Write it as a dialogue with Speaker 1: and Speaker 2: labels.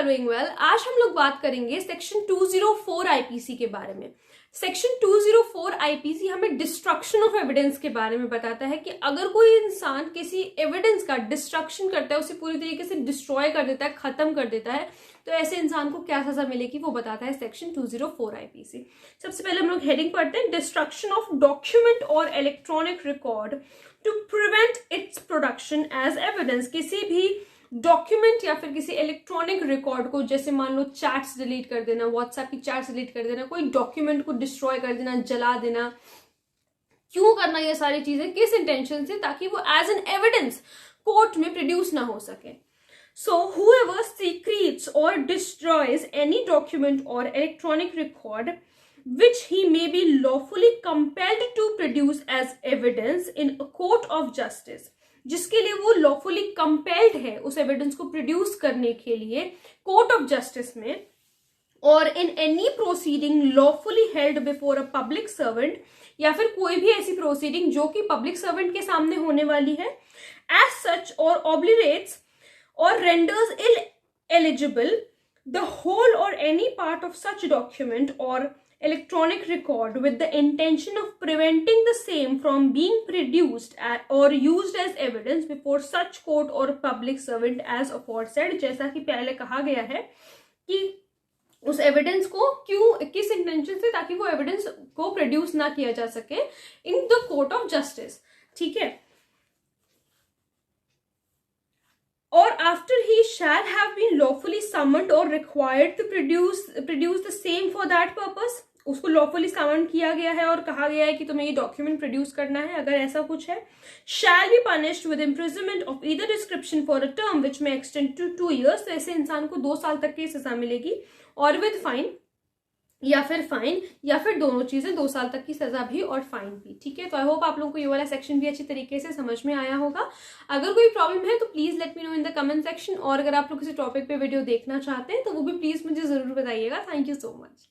Speaker 1: Doing well. आज हम लोग बात करेंगे सेक्शन 204 आईपीसी के बारे में। सेक्शन 204 आईपीसी हमें डिस्ट्रक्शन ऑफ एविडेंस के बारे में बताता है कि अगर कोई इंसान किसी एविडेंस का डिस्ट्रक्शन करता है, उसे पूरी तरीके से डिस्ट्रॉय कर देता है, खत्म कर देता है, तो ऐसे इंसान को क्या सजा मिलेगी वो बताता है सेक्शन 204 आईपीसी। सबसे पहले हम लोग हेडिंग पढ़ते हैं, डिस्ट्रक्शन ऑफ डॉक्यूमेंट और electronic record to prevent its production as evidence. किसी भी डॉक्यूमेंट या फिर किसी इलेक्ट्रॉनिक रिकॉर्ड को, जैसे मान लो चैट्स डिलीट कर देना, व्हाट्सएप की चैट्स डिलीट कर देना, कोई डॉक्यूमेंट को डिस्ट्रॉय कर देना, जला देना, क्यों करना ये सारी चीजें, किस इंटेंशन से, ताकि वो एज एन एविडेंस कोर्ट में प्रोड्यूस ना हो सके। So whoever secretes or destroys any document or electronic record which he may be lawfully compelled to produce as evidence in a court of justice, जिसके लिए वो lawfully compelled है उस evidence को produce करने के लिए court of justice में, और in any proceeding lawfully held before a public servant, या फिर कोई भी ऐसी proceeding जो कि public servant के सामने होने वाली है, as such or obligates or renders ineligible the whole or any part of such document or electronic record with the intention of preventing the same from being produced or used as evidence before such court or public servant as aforesaid। जैसा कि पहले कहा गया है कि उस evidence को क्यों, किस इंटेंशन से, ताकि वो एविडेंस को प्रोड्यूस ना किया जा सके in the court of justice. ठीक है, or after he shall have been lawfully summoned or required to produce the same for that purpose। उसको lawfully summoned किया गया है और कहा गया है कि तुम्हें ये डॉक्यूमेंट प्रोड्यूस करना है, अगर ऐसा कुछ है। shall be punished with imprisonment of either description for a term which may extend to 2 years। तो ऐसे इंसान को 2 साल तक की सजा मिलेगी, और विद फाइन या फिर फाइन, या फिर दोनों चीजें, 2 साल तक की सजा भी और फाइन भी। ठीक है, तो आई होप आप लोगों को ये वाला सेक्शन भी अच्छी तरीके से समझ में आया होगा। अगर कोई प्रॉब्लम है तो please let me know in the comment section, और अगर आप लोग किसी टॉपिक पे वीडियो देखना चाहते हैं तो वो भी प्लीज मुझे जरूर बताइएगा। Thank you so much.